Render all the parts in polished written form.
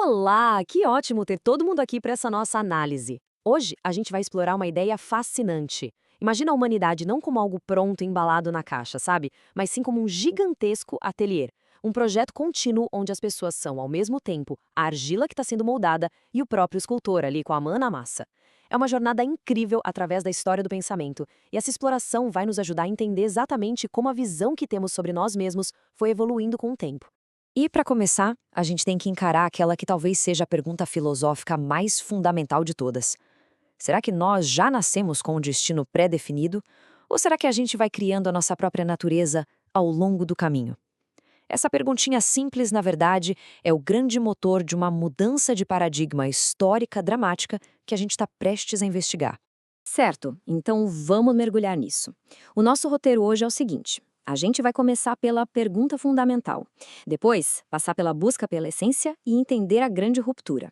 Olá, que ótimo ter todo mundo aqui para essa nossa análise. Hoje a gente vai explorar uma ideia fascinante. Imagina a humanidade não como algo pronto embalado na caixa, sabe? Mas sim como um gigantesco ateliê. Um projeto contínuo onde as pessoas são, ao mesmo tempo, a argila que está sendo moldada e o próprio escultor ali com a mão na massa. É uma jornada incrível através da história do pensamento, e essa exploração vai nos ajudar a entender exatamente como a visão que temos sobre nós mesmos foi evoluindo com o tempo. E para começar, a gente tem que encarar aquela que talvez seja a pergunta filosófica mais fundamental de todas. Será que nós já nascemos com um destino pré-definido? Ou será que a gente vai criando a nossa própria natureza ao longo do caminho? Essa perguntinha simples, na verdade, é o grande motor de uma mudança de paradigma histórica dramática que a gente está prestes a investigar. Certo, então vamos mergulhar nisso. O nosso roteiro hoje é o seguinte: a gente vai começar pela pergunta fundamental, depois passar pela busca pela essência e entender a grande ruptura.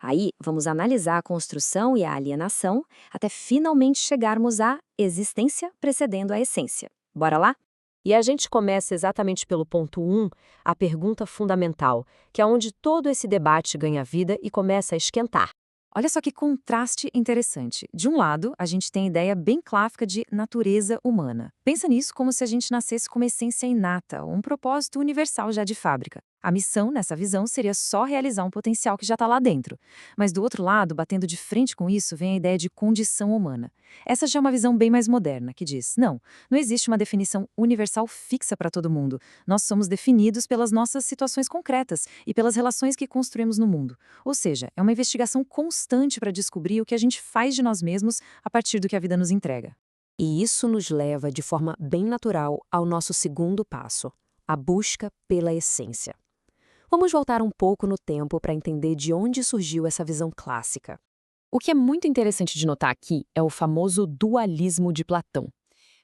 Aí vamos analisar a construção e a alienação até finalmente chegarmos à existência precedendo a essência. Bora lá? E a gente começa exatamente pelo ponto 1, a pergunta fundamental, que é onde todo esse debate ganha vida e começa a esquentar. Olha só que contraste interessante. De um lado, a gente tem a ideia bem clássica de natureza humana. Pensa nisso como se a gente nascesse com uma essência inata, um propósito universal já de fábrica. A missão, nessa visão, seria só realizar um potencial que já está lá dentro. Mas do outro lado, batendo de frente com isso, vem a ideia de condição humana. Essa já é uma visão bem mais moderna, que diz, não existe uma definição universal fixa para todo mundo. Nós somos definidos pelas nossas situações concretas e pelas relações que construímos no mundo. Ou seja, é uma investigação constante para descobrir o que a gente faz de nós mesmos a partir do que a vida nos entrega. E isso nos leva, de forma bem natural, ao nosso segundo passo, a busca pela essência. Vamos voltar um pouco no tempo para entender de onde surgiu essa visão clássica. O que é muito interessante de notar aqui é o famoso dualismo de Platão.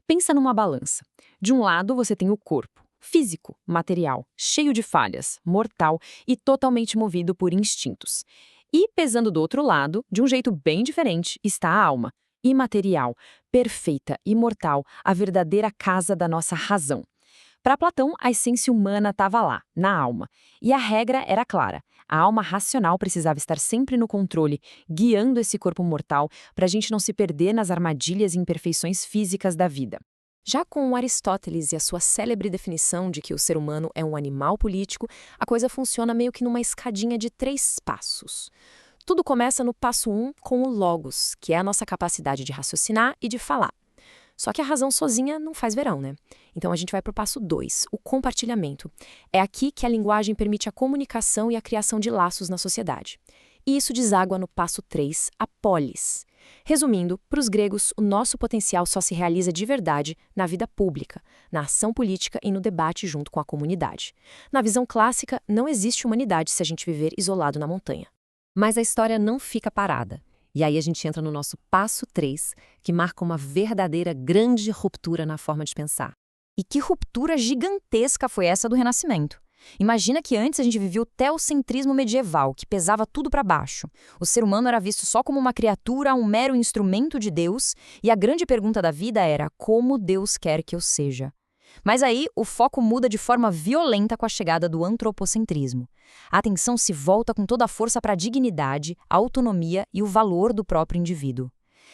Pensa numa balança. De um lado você tem o corpo, físico, material, cheio de falhas, mortal e totalmente movido por instintos. E pesando do outro lado, de um jeito bem diferente, está a alma, imaterial, perfeita, imortal, a verdadeira casa da nossa razão. Para Platão, a essência humana estava lá, na alma. E a regra era clara. A alma racional precisava estar sempre no controle, guiando esse corpo mortal para a gente não se perder nas armadilhas e imperfeições físicas da vida. Já com Aristóteles e a sua célebre definição de que o ser humano é um animal político, a coisa funciona meio que numa escadinha de 3 passos. Tudo começa no passo 1 com o logos, que é a nossa capacidade de raciocinar e de falar. Só que a razão sozinha não faz verão, né? Então a gente vai para o passo 2, o compartilhamento. É aqui que a linguagem permite a comunicação e a criação de laços na sociedade. E isso deságua no passo 3, a polis. Resumindo, para os gregos, o nosso potencial só se realiza de verdade na vida pública, na ação política e no debate junto com a comunidade. Na visão clássica, não existe humanidade se a gente viver isolado na montanha. Mas a história não fica parada. E aí a gente entra no nosso passo 3, que marca uma verdadeira grande ruptura na forma de pensar. E que ruptura gigantesca foi essa do Renascimento? Imagina que antes a gente vivia o teocentrismo medieval, que pesava tudo para baixo. O ser humano era visto só como uma criatura, um mero instrumento de Deus, e a grande pergunta da vida era como Deus quer que eu seja. Mas aí o foco muda de forma violenta com a chegada do antropocentrismo. A atenção se volta com toda a força para a dignidade, a autonomia e o valor do próprio indivíduo.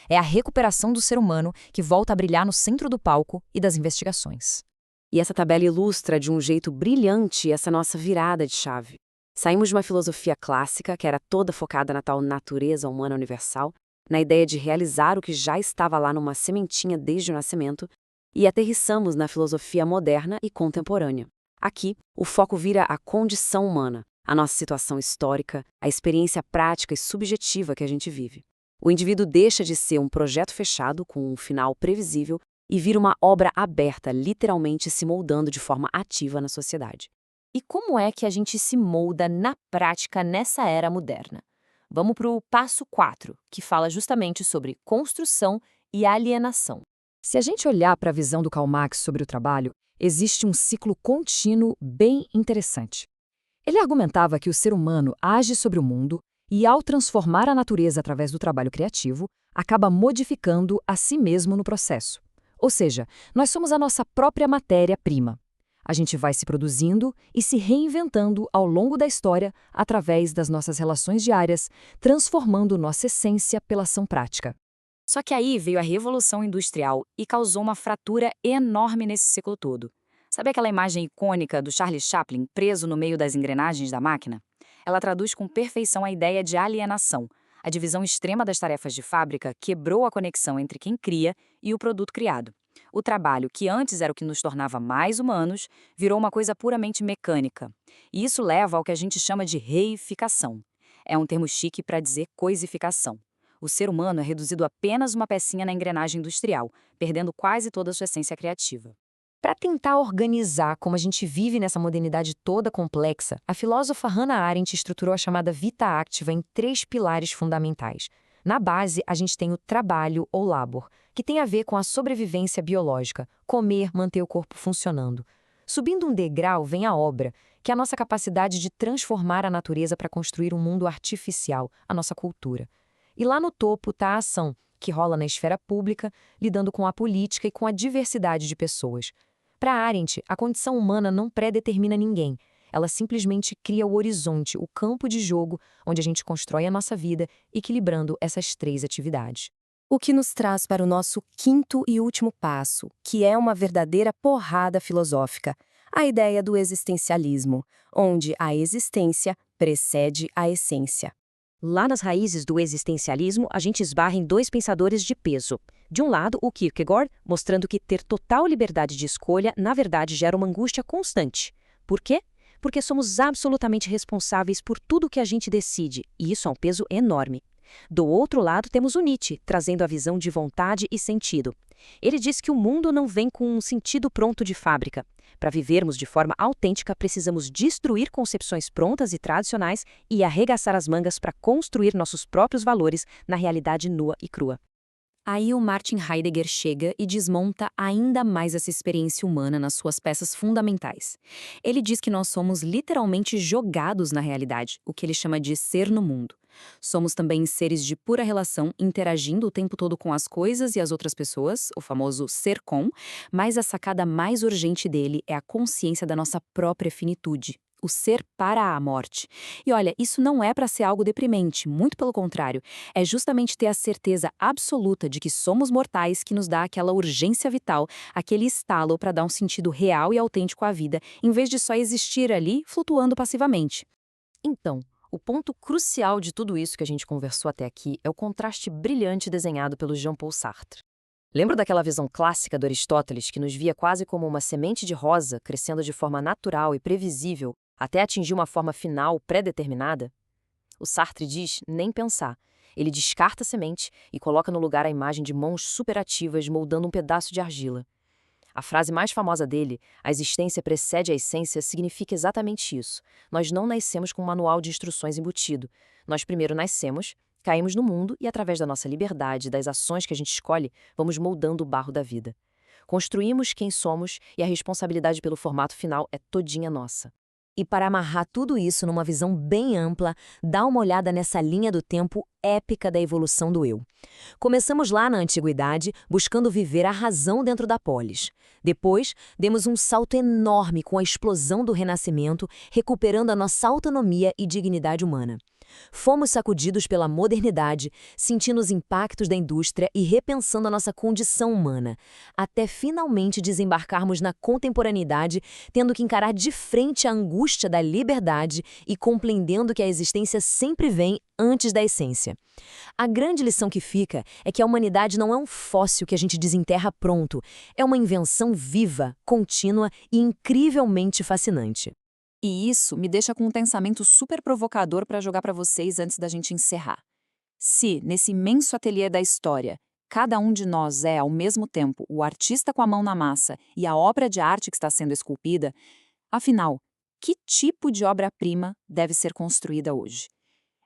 É a recuperação do ser humano que volta a brilhar no centro do palco e das investigações. E essa tabela ilustra de um jeito brilhante essa nossa virada de chave. Saímos de uma filosofia clássica, que era toda focada na tal natureza humana universal, na ideia de realizar o que já estava lá numa sementinha desde o nascimento, e aterrissamos na filosofia moderna e contemporânea. Aqui, o foco vira a condição humana, a nossa situação histórica, a experiência prática e subjetiva que a gente vive. O indivíduo deixa de ser um projeto fechado com um final previsível e vira uma obra aberta, literalmente se moldando de forma ativa na sociedade. E como é que a gente se molda na prática nessa era moderna? Vamos para o passo 4, que fala justamente sobre construção e alienação. Se a gente olhar para a visão do Karl Marx sobre o trabalho, existe um ciclo contínuo bem interessante. Ele argumentava que o ser humano age sobre o mundo e, ao transformar a natureza através do trabalho criativo, acaba modificando a si mesmo no processo. Ou seja, nós somos a nossa própria matéria-prima. A gente vai se produzindo e se reinventando ao longo da história através das nossas relações diárias, transformando nossa essência pela ação prática. Só que aí veio a Revolução Industrial e causou uma fratura enorme nesse ciclo todo. Sabe aquela imagem icônica do Charlie Chaplin preso no meio das engrenagens da máquina? Ela traduz com perfeição a ideia de alienação. A divisão extrema das tarefas de fábrica quebrou a conexão entre quem cria e o produto criado. O trabalho, que antes era o que nos tornava mais humanos, virou uma coisa puramente mecânica. E isso leva ao que a gente chama de reificação. É um termo chique para dizer coisificação. O ser humano é reduzido a apenas uma pecinha na engrenagem industrial, perdendo quase toda a sua essência criativa. Para tentar organizar como a gente vive nessa modernidade toda complexa, a filósofa Hannah Arendt estruturou a chamada Vita Activa em 3 pilares fundamentais. Na base, a gente tem o trabalho ou labor, que tem a ver com a sobrevivência biológica, comer, manter o corpo funcionando. Subindo um degrau vem a obra, que é a nossa capacidade de transformar a natureza para construir um mundo artificial, a nossa cultura. E lá no topo está a ação, que rola na esfera pública, lidando com a política e com a diversidade de pessoas. Para Arendt, a condição humana não pré-determina ninguém. Ela simplesmente cria o horizonte, o campo de jogo, onde a gente constrói a nossa vida, equilibrando essas 3 atividades. O que nos traz para o nosso quinto e último passo, que é uma verdadeira porrada filosófica, a ideia do existencialismo, onde a existência precede a essência. Lá nas raízes do existencialismo, a gente esbarra em 2 pensadores de peso. De um lado, o Kierkegaard, mostrando que ter total liberdade de escolha, na verdade, gera uma angústia constante. Por quê? Porque somos absolutamente responsáveis por tudo que a gente decide, e isso é um peso enorme. Do outro lado, temos o Nietzsche, trazendo a visão de vontade e sentido. Ele diz que o mundo não vem com um sentido pronto de fábrica. Para vivermos de forma autêntica, precisamos destruir concepções prontas e tradicionais e arregaçar as mangas para construir nossos próprios valores na realidade nua e crua. Aí o Martin Heidegger chega e desmonta ainda mais essa experiência humana nas suas peças fundamentais. Ele diz que nós somos literalmente jogados na realidade, o que ele chama de ser no mundo. Somos também seres de pura relação, interagindo o tempo todo com as coisas e as outras pessoas, o famoso ser com, mas a sacada mais urgente dele é a consciência da nossa própria finitude. O ser para a morte. E olha, isso não é para ser algo deprimente, muito pelo contrário. É justamente ter a certeza absoluta de que somos mortais que nos dá aquela urgência vital, aquele estalo para dar um sentido real e autêntico à vida, em vez de só existir ali, flutuando passivamente. Então, o ponto crucial de tudo isso que a gente conversou até aqui é o contraste brilhante desenhado pelo Jean-Paul Sartre. Lembra daquela visão clássica do Aristóteles que nos via quase como uma semente de rosa crescendo de forma natural e previsível até atingir uma forma final pré-determinada? O Sartre diz nem pensar. Ele descarta a semente e coloca no lugar a imagem de mãos superativas moldando um pedaço de argila. A frase mais famosa dele, a existência precede a essência, significa exatamente isso. Nós não nascemos com um manual de instruções embutido. Nós primeiro nascemos, caímos no mundo e, através da nossa liberdade, das ações que a gente escolhe, vamos moldando o barro da vida. Construímos quem somos e a responsabilidade pelo formato final é todinha nossa. E para amarrar tudo isso numa visão bem ampla, dá uma olhada nessa linha do tempo épica da evolução do eu. Começamos lá na antiguidade, buscando viver a razão dentro da polis. Depois, demos um salto enorme com a explosão do Renascimento, recuperando a nossa autonomia e dignidade humana. Fomos sacudidos pela modernidade, sentindo os impactos da indústria e repensando a nossa condição humana, até finalmente desembarcarmos na contemporaneidade, tendo que encarar de frente a angústia da liberdade e compreendendo que a existência sempre vem antes da essência. A grande lição que fica é que a humanidade não é um fóssil que a gente desenterra pronto, é uma invenção viva, contínua e incrivelmente fascinante. E isso me deixa com um pensamento super provocador para jogar para vocês antes da gente encerrar. Se, nesse imenso ateliê da história, cada um de nós é, ao mesmo tempo, o artista com a mão na massa e a obra de arte que está sendo esculpida, afinal, que tipo de obra-prima deve ser construída hoje?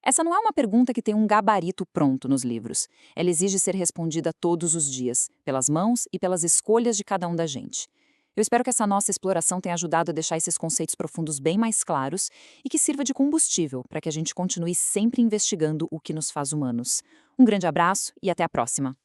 Essa não é uma pergunta que tem um gabarito pronto nos livros. Ela exige ser respondida todos os dias, pelas mãos e pelas escolhas de cada um da gente. Eu espero que essa nossa exploração tenha ajudado a deixar esses conceitos profundos bem mais claros e que sirva de combustível para que a gente continue sempre investigando o que nos faz humanos. Um grande abraço e até a próxima!